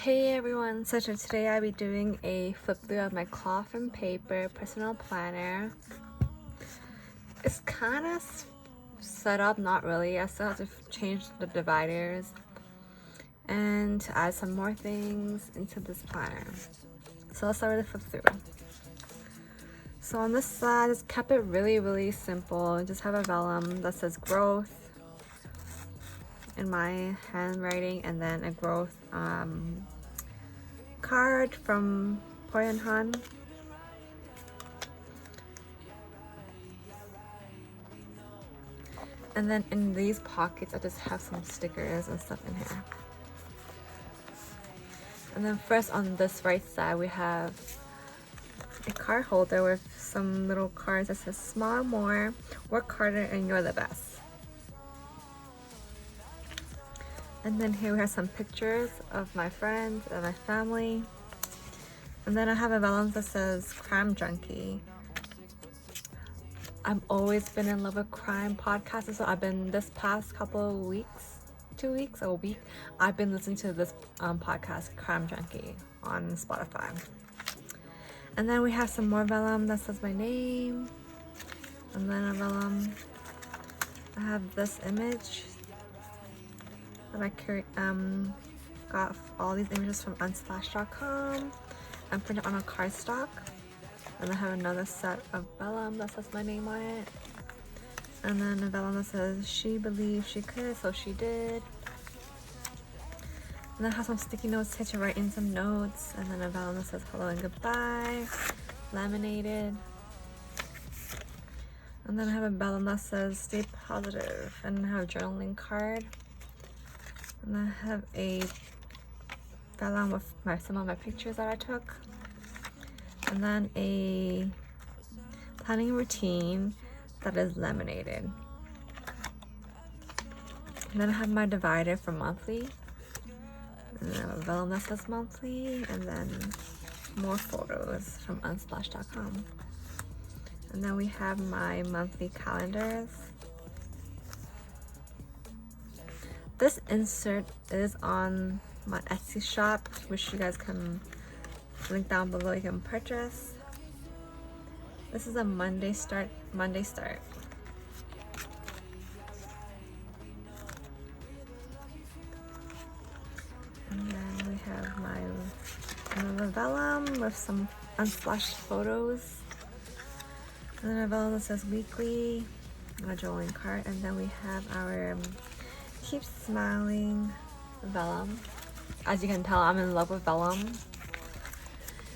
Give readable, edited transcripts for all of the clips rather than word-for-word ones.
Hey everyone, so today I'll be doing a flip through of my cloth and paper personal planner. It's kind of set up, not really. I still have to change the dividers and to add some more things into this planner. So let's start with the flip through. So on this side, I just kept it really simple. Just have a vellum that says growth in my handwriting, and then a growth card from Poy & Han. And then in these pockets, I just have some stickers and stuff in here. And then first on this right side, we have a card holder with some little cards that says smile more, work harder, and you're the best. And then here we have some pictures of my friends and my family. And then I have a vellum that says crime junkie. I've always been in love with crime podcasts, so I've been this past couple of weeks, 2 weeks, a week, I've been listening to this podcast, Crime Junkie, on Spotify. And then we have some more vellum that says my name. And then a vellum, I have this image that I got all these images from unsplash.com and printed on a cardstock. And I have another set of vellum that says my name on it. And then a vellum that says she believed she could, so she did. And then I have some sticky notes here to write in some notes. And then a vellum that says hello and goodbye, laminated. And then I have a vellum that says stay positive, and I have a journaling card. And I have a vellum with some of my pictures that I took. And then a planning routine that is laminated. And then I have my divider for monthly. And then I have a vellum that says monthly. And then more photos from unsplash.com. And then we have my monthly calendars. This insert is on my Etsy shop, which you guys can link down below. You can purchase. This is a Monday start. And then we have another vellum with some unsplashed photos. And then a vellum that says weekly, a journaling card, and then we have our keep smiling vellum. As you can tell, I'm in love with vellum.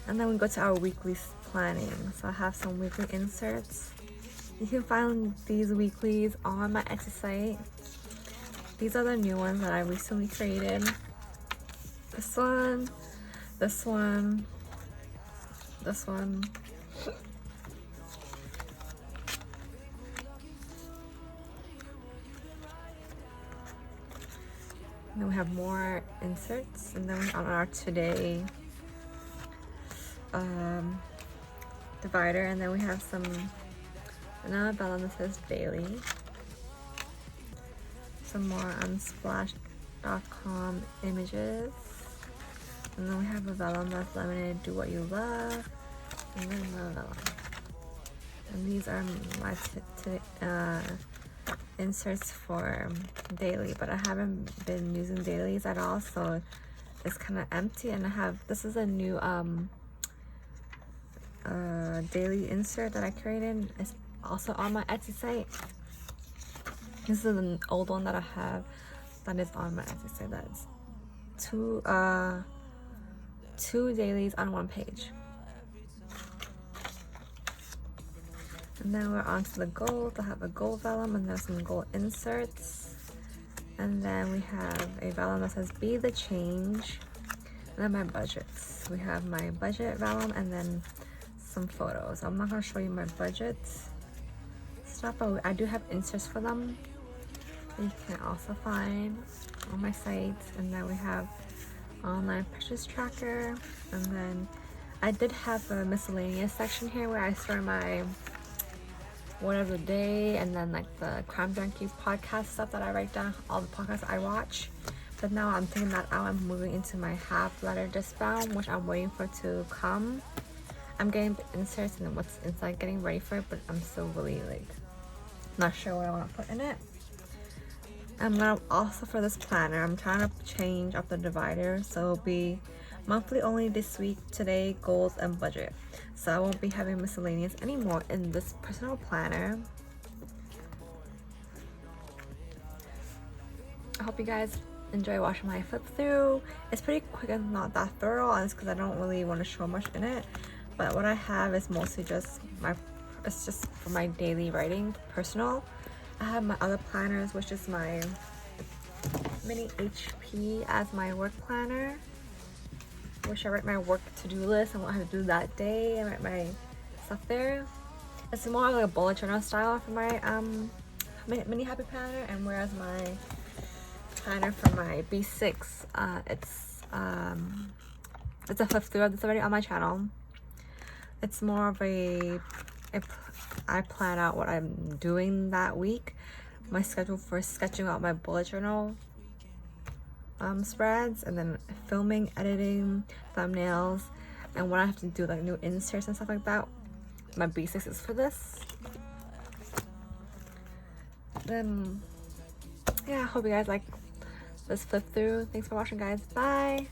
And then we go to our weekly planning. So I have some weekly inserts. You can find these weeklies on my Etsy site. These are the new ones that I recently created. This one, this one, this one. And then we have more inserts, and then on our today divider, and then we have another vellum that says daily, some more unsplash.com images, and then we have a vellum that's laminated do what you love, and then another vellum. And these are my inserts for daily, but I haven't been using dailies at all, so it's kind of empty. And this is a new daily insert that I created. It's also on my Etsy site. This is an old one that I have that is on my Etsy site. That's two dailies on one page. And then we're on to the gold. I have a gold vellum, and there's some gold inserts. And then we have a vellum that says be the change. And then my budgets. We have my budget vellum, and then some photos. I'm not going to show you my budget stuff, but I do have inserts for them that you can also find on my site. And then we have online purchase tracker. And then I did have a miscellaneous section here where I store my word of the day, and then like the Crime Junkie podcast stuff that I write down, all the podcasts I watch. But now I'm taking that out. I'm moving into my half letter disc bound, which I'm waiting for to come. I'm getting the inserts and what's inside, getting ready for it, but I'm still really like not sure what I want to put in it. I'm gonna also, for this planner, I'm trying to change up the divider, so it'll be monthly only this week, today, goals, and budget. So I won't be having miscellaneous anymore in this personal planner. I hope you guys enjoy watching my flip through. It's pretty quick and not that thorough, and it's because I don't really want to show much in it. But what I have is mostly just it's just for my daily writing, personal. I have my other planners, which is my mini HP as my work planner, which I write my work to-do list and what I have to do that day. I write my stuff there. It's more like a bullet journal style for my mini happy planner, and whereas my planner for my B6, it's a flip through. It's already on my channel. It's more of I plan out what I'm doing that week, my schedule for sketching out my bullet journal spreads, and then filming, editing, thumbnails, and when I have to do like new inserts and stuff like that. My B6 is for this. Then yeah, I hope you guys like this flip through. Thanks for watching, guys. Bye.